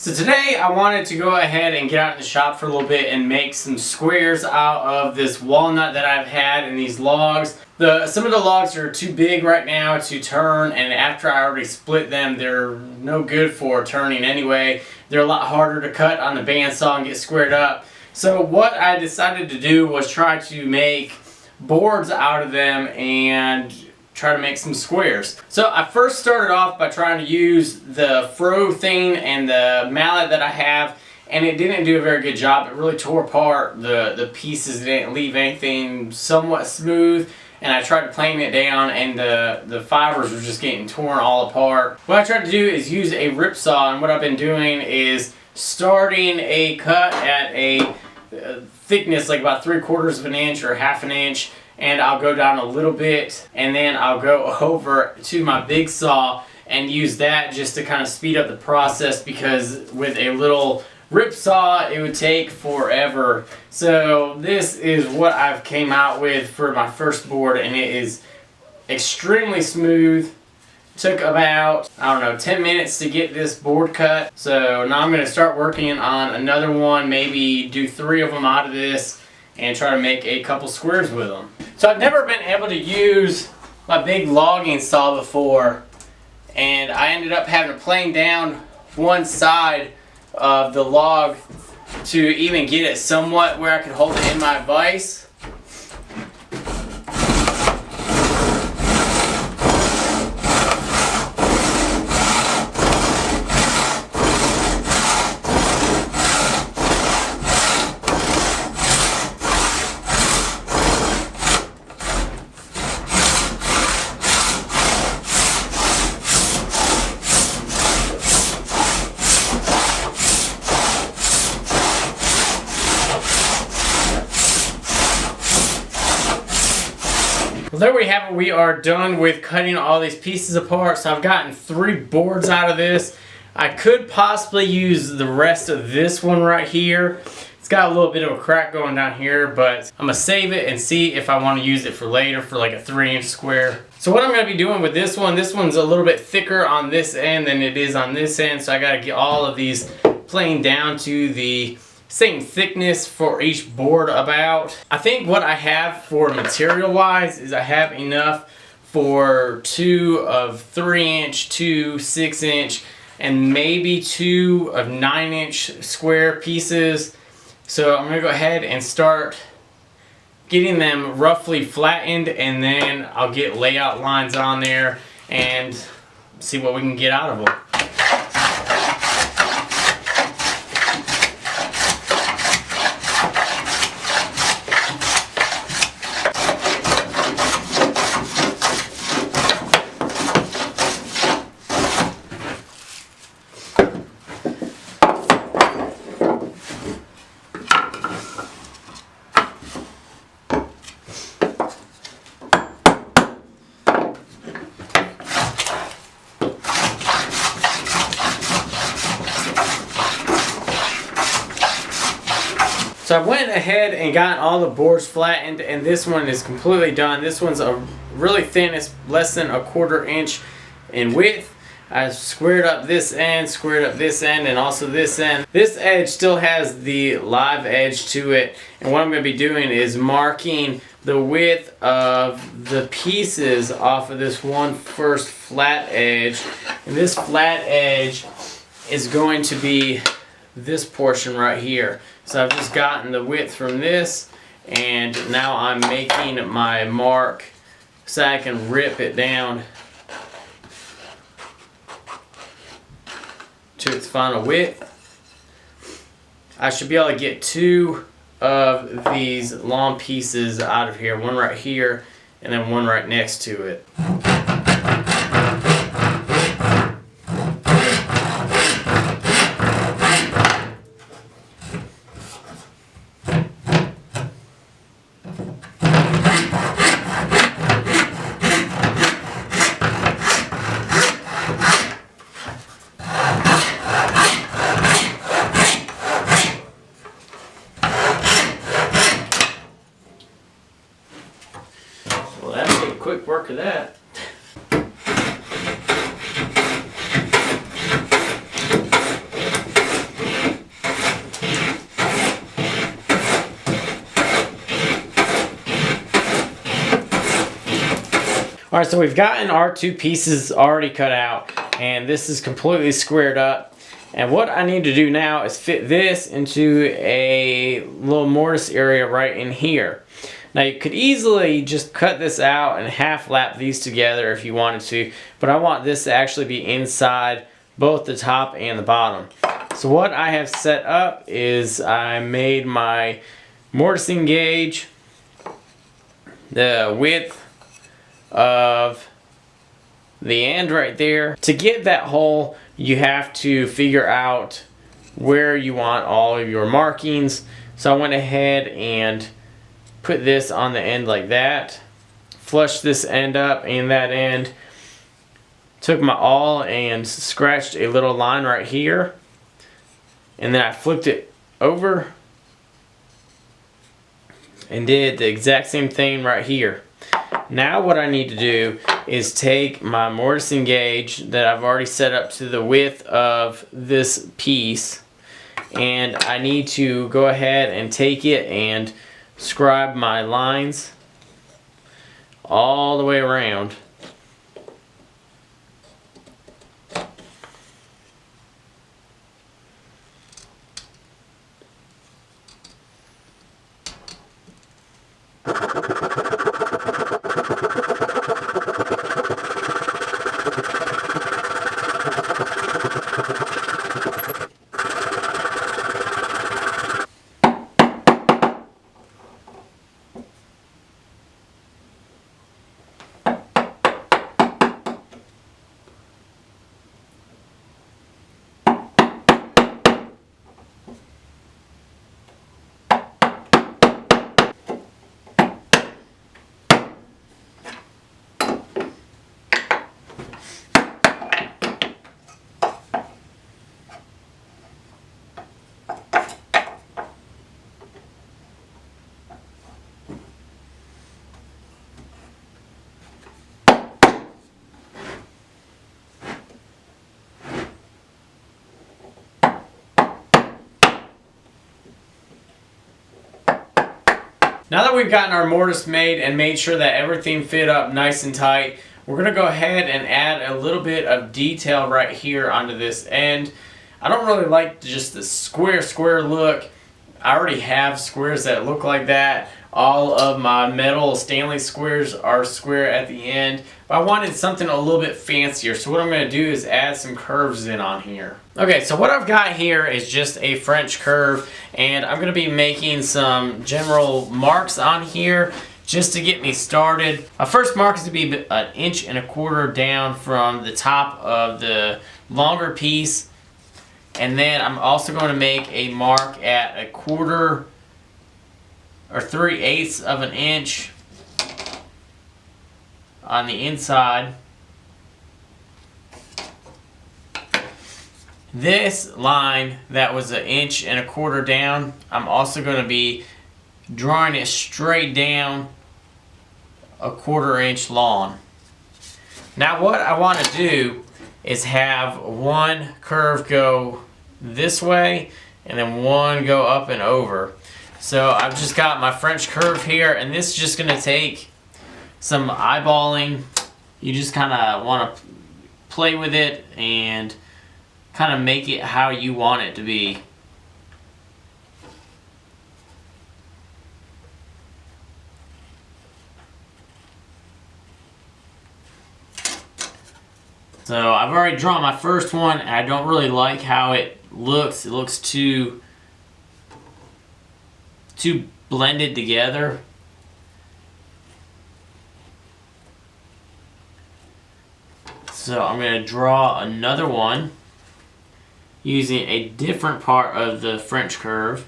So today I wanted to go ahead and get out in the shop for a little bit and make some squares out of this walnut that I've had in these logs. Some of the logs are too big right now to turn, and after I already split them, they're no good for turning anyway. They're a lot harder to cut on the bandsaw and get squared up. So what I decided to do was try to make boards out of them and try to make some squares. So I first started off by trying to use the fro thing and the mallet that I have, and it didn't do a very good job. It really tore apart the pieces. It didn't leave anything somewhat smooth, and I tried to plane it down and the fibers were just getting torn all apart. What I tried to do is use a rip saw, and what I've been doing is starting a cut at a thickness like about 3/4 of an inch or 1/2 an inch, and I'll go down a little bit, and then I'll go over to my big saw and use that just to kind of speed up the process, because with a little rip saw it would take forever. So this is what I've came out with for my first board, and it is extremely smooth. Took about, I don't know, 10 minutes to get this board cut. So now I'm going to start working on another one, maybe do 3 of them out of this and try to make a couple squares with them. So I've never been able to use my big logging saw before, and I ended up having to plane down one side of the log to even get it somewhat where I could hold it in my vise. Well, there we have it. We are done with cutting all these pieces apart. So I've gotten 3 boards out of this. I could possibly use the rest of this one right here. It's got a little bit of a crack going down here, but I'm gonna save it and see if I want to use it for later for like a 3-inch square. So what I'm gonna be doing with this one's a little bit thicker on this end than it is on this end, so I gotta get all of these planed down to the same thickness for each board about. I think what I have for material wise is I have enough for 2 of 3-inch, 2 6-inch, and maybe 2 of 9-inch square pieces. So I'm gonna go ahead and start getting them roughly flattened, and then I'll get layout lines on there and see what we can get out of them. So I went ahead and got all the boards flattened, and this one is completely done. This one's a really thin, it's less than 1/4 inch in width. I squared up this end, and also this end. This edge still has the live edge to it, and what I'm going to be doing is marking the width of the pieces off of this first flat edge, and this flat edge is going to be this portion right here. So I've just gotten the width from this, and now I'm making my mark so I can rip it down to its final width. I should be able to get 2 of these long pieces out of here, one right here and then one right next to it. Quick work of that. Alright, so we've gotten our two pieces already cut out, and this is completely squared up. And what I need to do now is fit this into a little mortise area right in here. Now you could easily just cut this out and half lap these together if you wanted to, but I want this to actually be inside both the top and the bottom. So what I have set up is I made my mortising gauge, the width of the end right there. To get that hole, you have to figure out where you want all of your markings. So I went ahead and put this on the end like that, flushed this end up and that end, took my awl and scratched a little line right here, and then I flipped it over and did the exact same thing right here. Now what I need to do is take my mortising gauge that I've already set up to the width of this piece, and I need to go ahead and take it and scribe my lines all the way around. Now that we've gotten our mortise made and made sure that everything fit up nice and tight, we're going to go ahead and add a little bit of detail right here onto this end. I don't really like just the square look. I already have squares that look like that. All of my metal Stanley squares are square at the end, but I wanted something a little bit fancier, so what I'm going to do is add some curves in on here. Okay, so what I've got here is just a French curve, and I'm going to be making some general marks on here just to get me started. My first mark is to be 1.25 inches down from the top of the longer piece, and then I'm also going to make a mark at 1/4 or 3/8 of an inch on the inside. This line that was 1.25 inches down, I'm also going to be drawing it straight down 1/4 inch long. Now what I want to do is have one curve go this way and then one go up and over. So I've just got my French curve here, and this is just going to take some eyeballing. You just kind of want to play with it and kind of make it how you want it to be. So I've already drawn my first one, and I don't really like how it looks. It looks too blended together. So I'm going to draw another one using a different part of the French curve.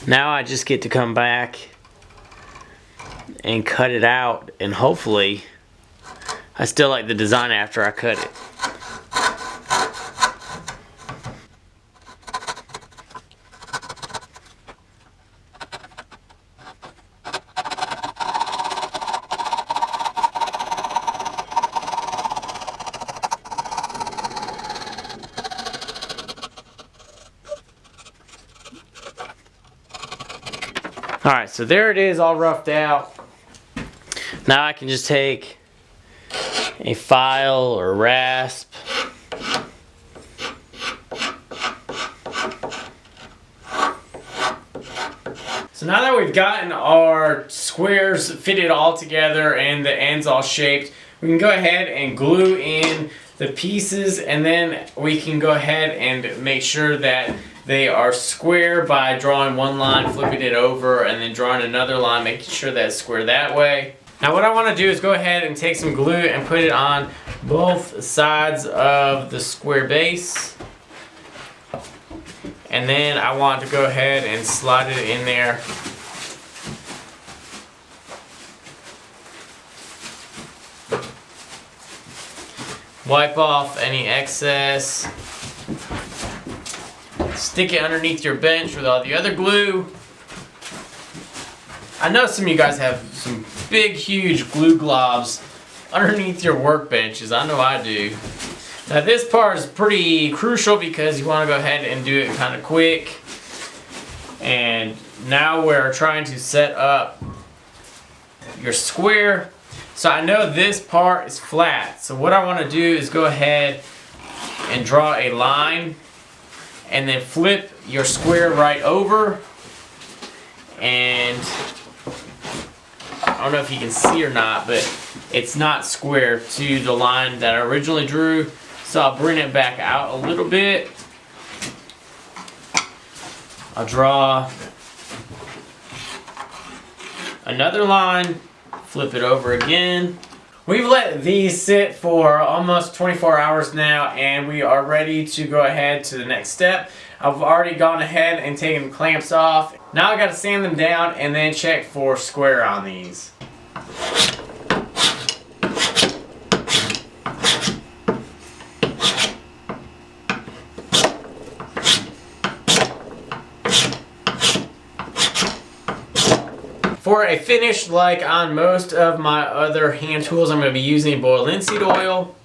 Now I just get to come back and cut it out, and hopefully I still like the design after I cut it. Alright, so there it is, all roughed out. Now I can just take a file or rasp, so now that we've gotten our squares fitted all together and the ends all shaped, we can go ahead and glue in the pieces, and then we can go ahead and make sure that they are square by drawing one line, flipping it over, and then drawing another line, making sure that it's square that way. Now what I want to do is go ahead and take some glue and put it on both sides of the square base. And then I want to go ahead and slide it in there. Wipe off any excess. Stick it underneath your bench with all the other glue. I know some of you guys have some big, huge glue globs underneath your workbenches. I know I do. Now this part is pretty crucial because you want to go ahead and do it kind of quick. And now we're trying to set up your square. So I know this part is flat. So what I want to do is go ahead and draw a line and then flip your square right over. And I don't know if you can see or not, but it's not square to the line that I originally drew. So I'll bring it back out a little bit. I'll draw another line, flip it over again. We've let these sit for almost 24 hours now, and we are ready to go ahead to the next step. I've already gone ahead and taken the clamps off. Now I got to sand them down and then check for square on these. For a finish like on most of my other hand tools, I'm going to be using boiled linseed oil.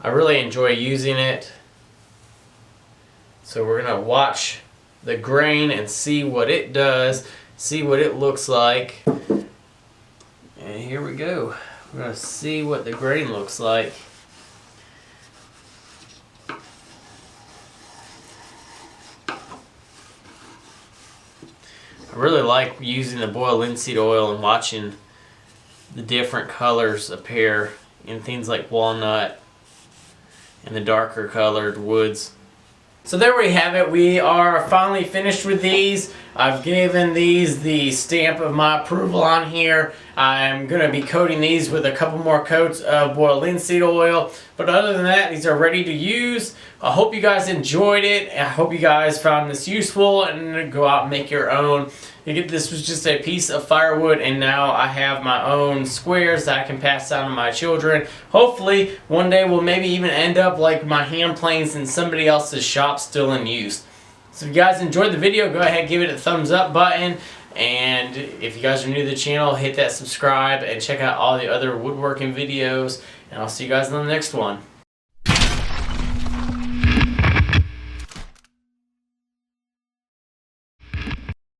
I really enjoy using it. So we're going to watch the grain and see what it does, see what it looks like. And here we go. We're going to see what the grain looks like. I really like using the boiled linseed oil and watching the different colors appear in things like walnut and the darker colored woods. So there we have it. We are finally finished with these. I've given these the stamp of my approval on here. I'm going to be coating these with a couple more coats of boiled linseed oil. But other than that, these are ready to use. I hope you guys enjoyed it. I hope you guys found this useful and go out and make your own. This was just a piece of firewood, and now I have my own squares that I can pass down to my children. Hopefully, one day we'll maybe even end up like my hand planes in somebody else's shop still in use. So if you guys enjoyed the video, go ahead and give it a thumbs up button. And if you guys are new to the channel, hit that subscribe and check out all the other woodworking videos. And I'll see you guys in the next one.